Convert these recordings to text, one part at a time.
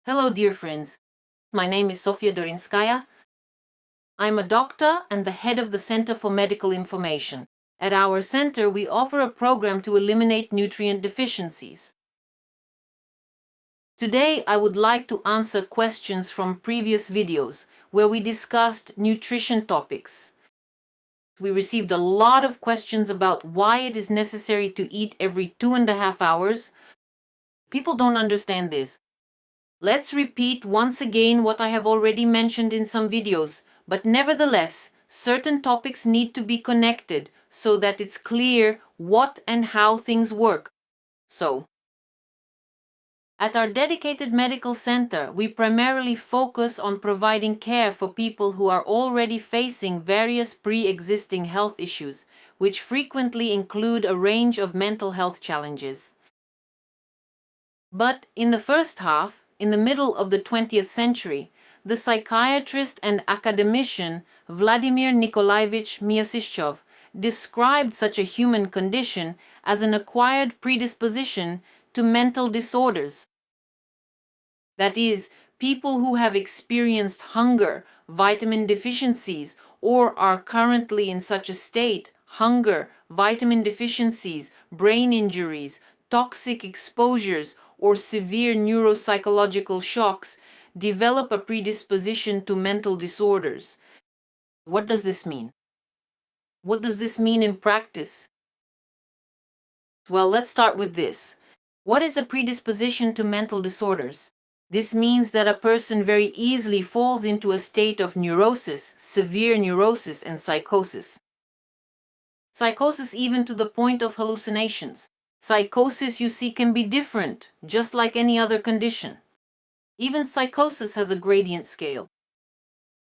Hello, dear friends. My name is Sofya Dorinskaya. I'm a doctor and the head of the Center for Medical Information. At our center, we offer a program to eliminate nutrient deficiencies. Today, I would like to answer questions from previous videos where we discussed nutrition topics. We received a lot of questions about why it is necessary to eat every 2.5 hours. People don't understand this. Let's repeat once again what I have already mentioned in some videos, but nevertheless, certain topics need to be connected so that it's clear what and how things work. So, at our dedicated medical center, we primarily focus on providing care for people who are already facing various pre-existing health issues, which frequently include a range of mental health challenges. But in the first half, in the middle of the 20th century, the psychiatrist and academician Vladimir Nikolaevich Myasishchev described such a human condition as an acquired predisposition to mental disorders. That is, people who have experienced hunger, vitamin deficiencies, or are currently in such a state, hunger, vitamin deficiencies, brain injuries, toxic exposures, or severe neuropsychological shocks, develop a predisposition to mental disorders. What does this mean? What does this mean in practice? Well, let's start with this. What is a predisposition to mental disorders? This means that a person very easily falls into a state of neurosis, severe neurosis, and psychosis. Psychosis even to the point of hallucinations. Psychosis, you see, can be different, just like any other condition. Even psychosis has a gradient scale.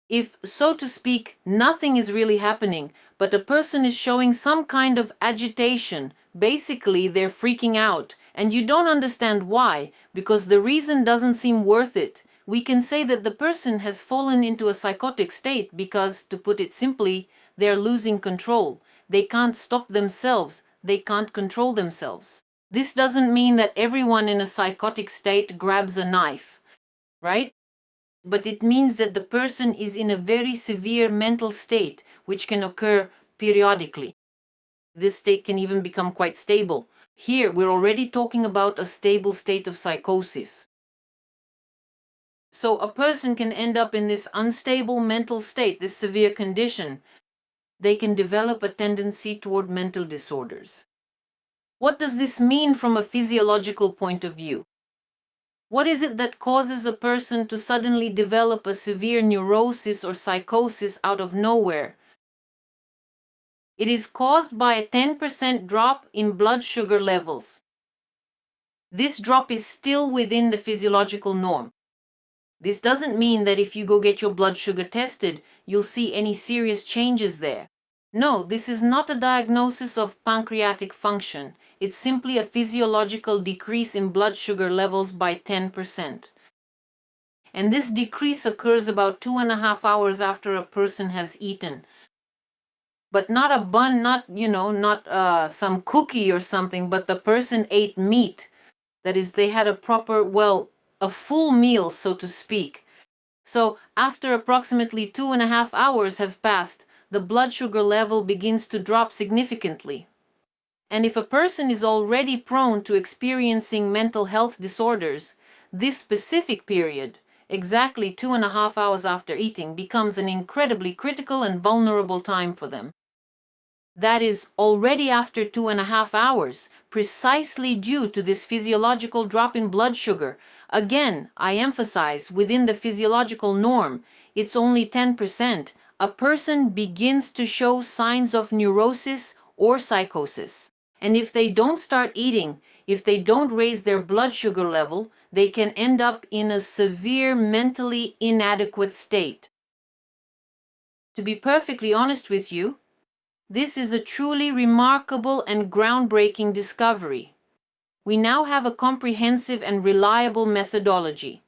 If, so to speak, nothing is really happening, but a person is showing some kind of agitation, basically they're freaking out, and you don't understand why, because the reason doesn't seem worth it, we can say that the person has fallen into a psychotic state because, to put it simply, they're losing control. They can't stop themselves. They can't control themselves. This doesn't mean that everyone in a psychotic state grabs a knife, right? But it means that the person is in a very severe mental state, which can occur periodically. This state can even become quite stable. Here, we're already talking about a stable state of psychosis. So a person can end up in this unstable mental state, this severe condition. They can develop a tendency toward mental disorders. What does this mean from a physiological point of view? What is it that causes a person to suddenly develop a severe neurosis or psychosis out of nowhere? It is caused by a 10% drop in blood sugar levels. This drop is still within the physiological norm. This doesn't mean that if you go get your blood sugar tested, you'll see any serious changes there. No, this is not a diagnosis of pancreatic function. It's simply a physiological decrease in blood sugar levels by 10%. And this decrease occurs about 2.5 hours after a person has eaten. But not a bun, not some cookie or something, but the person ate meat. That is, they had a proper, a full meal, so to speak. So after approximately 2.5 hours have passed, the blood sugar level begins to drop significantly. And if a person is already prone to experiencing mental health disorders, this specific period, exactly 2.5 hours after eating, becomes an incredibly critical and vulnerable time for them. That is, already after 2.5 hours, precisely due to this physiological drop in blood sugar. Again, I emphasize, within the physiological norm, it's only 10%, a person begins to show signs of neurosis or psychosis. And if they don't start eating, if they don't raise their blood sugar level, they can end up in a severe mentally inadequate state. To be perfectly honest with you, this is a truly remarkable and groundbreaking discovery. We now have a comprehensive and reliable methodology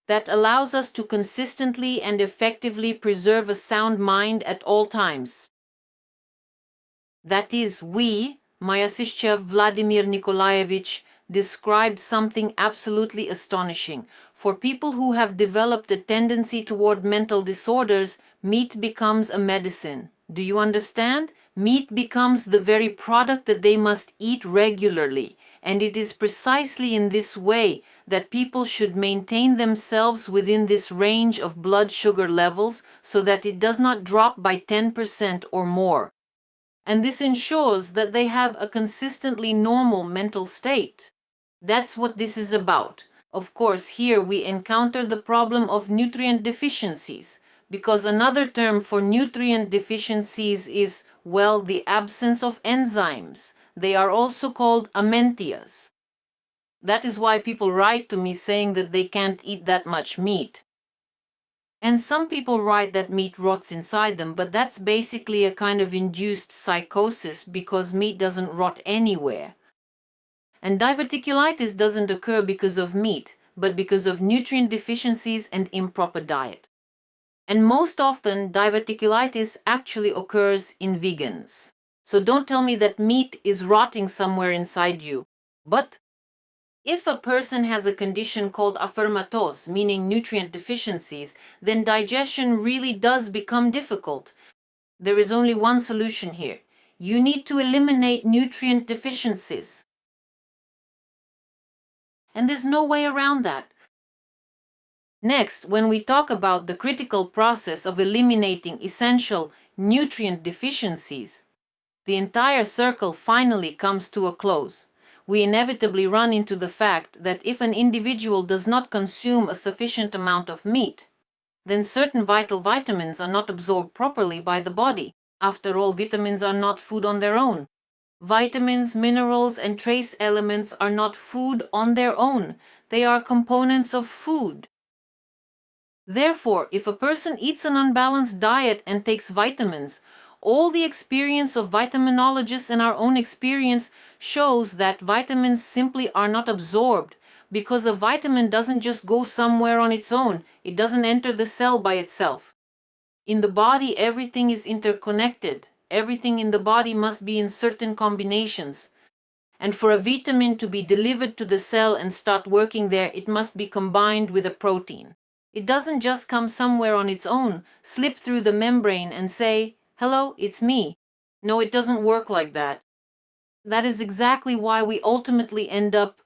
that allows us to consistently and effectively preserve a sound mind at all times. That is, we, Myasishchev Vladimir Nikolaevich, described something absolutely astonishing. For people who have developed a tendency toward mental disorders, meat becomes a medicine. Do you understand? Meat becomes the very product that they must eat regularly. And it is precisely in this way that people should maintain themselves within this range of blood sugar levels so that it does not drop by 10% or more. And this ensures that they have a consistently normal mental state. That's what this is about. Of course, here we encounter the problem of nutrient deficiencies, because another term for nutrient deficiencies is, well, the absence of enzymes. They are also called amenorrheas. That is why people write to me saying that they can't eat that much meat. And some people write that meat rots inside them, but that's basically a kind of induced psychosis because meat doesn't rot anywhere. And diverticulitis doesn't occur because of meat, but because of nutrient deficiencies and improper diet. And most often, diverticulitis actually occurs in vegans. So don't tell me that meat is rotting somewhere inside you. But if a person has a condition called aphermatose, meaning nutrient deficiencies, then digestion really does become difficult. There is only one solution here. You need to eliminate nutrient deficiencies. And there's no way around that. Next, when we talk about the critical process of eliminating essential nutrient deficiencies, the entire circle finally comes to a close. We inevitably run into the fact that if an individual does not consume a sufficient amount of meat, then certain vital vitamins are not absorbed properly by the body. After all, vitamins are not food on their own. Vitamins, minerals, and trace elements are not food on their own. They are components of food. Therefore, if a person eats an unbalanced diet and takes vitamins, all the experience of vitaminologists and our own experience shows that vitamins simply are not absorbed, because a vitamin doesn't just go somewhere on its own. It doesn't enter the cell by itself. In the body, everything is interconnected. Everything in the body must be in certain combinations. And for a vitamin to be delivered to the cell and start working there, it must be combined with a protein. It doesn't just come somewhere on its own, slip through the membrane and say, "Hello, it's me." No, it doesn't work like that. That is exactly why we ultimately end up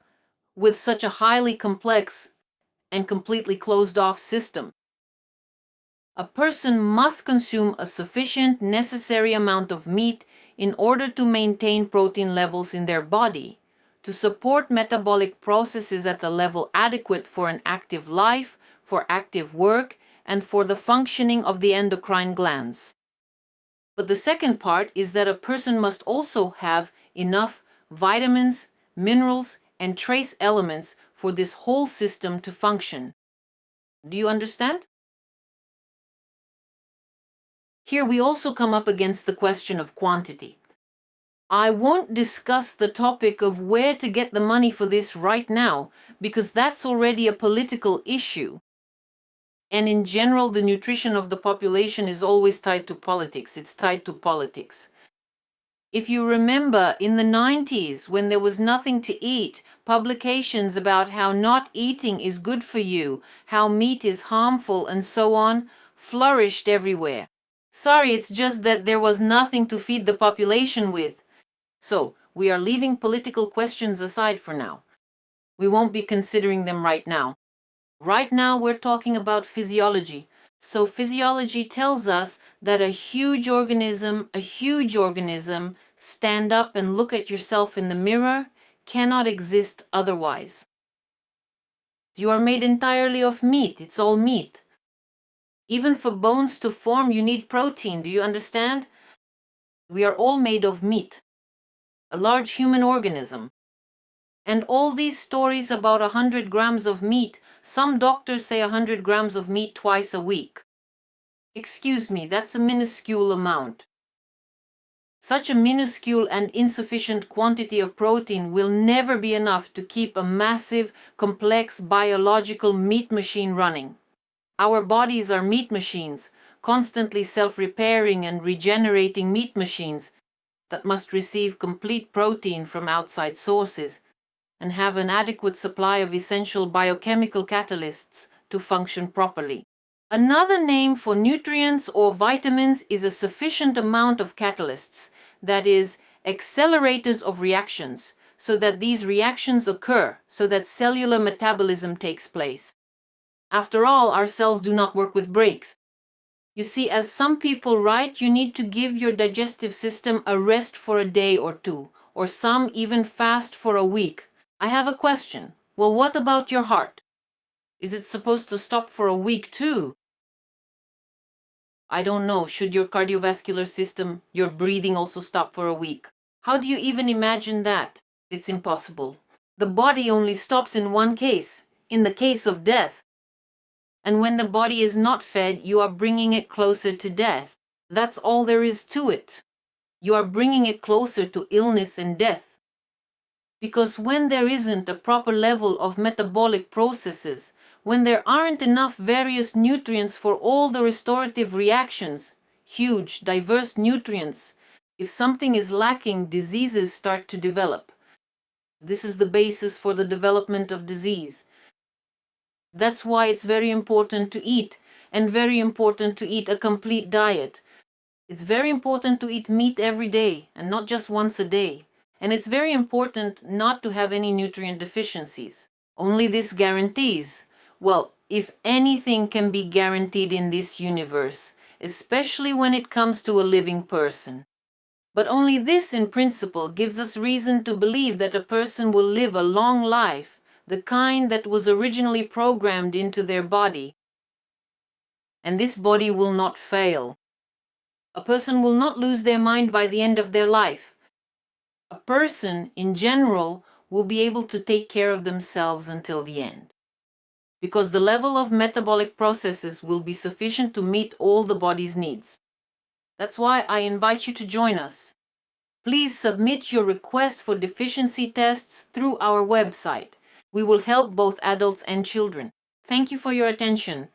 with such a highly complex and completely closed-off system. A person must consume a sufficient necessary amount of meat in order to maintain protein levels in their body, to support metabolic processes at a level adequate for an active life, for active work, and for the functioning of the endocrine glands. But the second part is that a person must also have enough vitamins, minerals, and trace elements for this whole system to function. Do you understand? Here we also come up against the question of quantity. I won't discuss the topic of where to get the money for this right now, because that's already a political issue. And in general, the nutrition of the population is always tied to politics. It's tied to politics. If you remember, in the 90s, when there was nothing to eat, publications about how not eating is good for you, how meat is harmful, and so on, flourished everywhere. Sorry, it's just that there was nothing to feed the population with. So, we are leaving political questions aside for now. We won't be considering them right now. Right now, we're talking about physiology. So, physiology tells us that a huge organism, stand up and look at yourself in the mirror, cannot exist otherwise. You are made entirely of meat. It's all meat. Even for bones to form, you need protein. Do you understand? We are all made of meat. A large human organism. And all these stories about 100 grams of meat, some doctors say 100 grams of meat twice a week. Excuse me, that's a minuscule amount. Such a minuscule and insufficient quantity of protein will never be enough to keep a massive, complex biological meat machine running. Our bodies are meat machines, constantly self-repairing and regenerating meat machines that must receive complete protein from outside sources. and have an adequate supply of essential biochemical catalysts to function properly. Another name for nutrients or vitamins is a sufficient amount of catalysts, that is, accelerators of reactions, so that these reactions occur, so that cellular metabolism takes place. After all, our cells do not work with brakes. You see, as some people write, you need to give your digestive system a rest for a day or two, or some even fast for a week. I have a question. Well, what about your heart? Is it supposed to stop for a week too? I don't know. Should your cardiovascular system, your breathing also stop for a week? How do you even imagine that? It's impossible. The body only stops in one case, in the case of death. And when the body is not fed, you are bringing it closer to death. That's all there is to it. You are bringing it closer to illness and death. Because when there isn't a proper level of metabolic processes, when there aren't enough various nutrients for all the restorative reactions, huge, diverse nutrients, if something is lacking, diseases start to develop. This is the basis for the development of disease. That's why it's very important to eat, and very important to eat a complete diet. It's very important to eat meat every day, and not just once a day. And it's very important not to have any nutrient deficiencies. Only this guarantees, well, if anything can be guaranteed in this universe, especially when it comes to a living person. But only this in principle gives us reason to believe that a person will live a long life, the kind that was originally programmed into their body. And this body will not fail. A person will not lose their mind by the end of their life. A person, in general, will be able to take care of themselves until the end, because the level of metabolic processes will be sufficient to meet all the body's needs. That's why I invite you to join us. Please submit your request for deficiency tests through our website. We will help both adults and children. Thank you for your attention.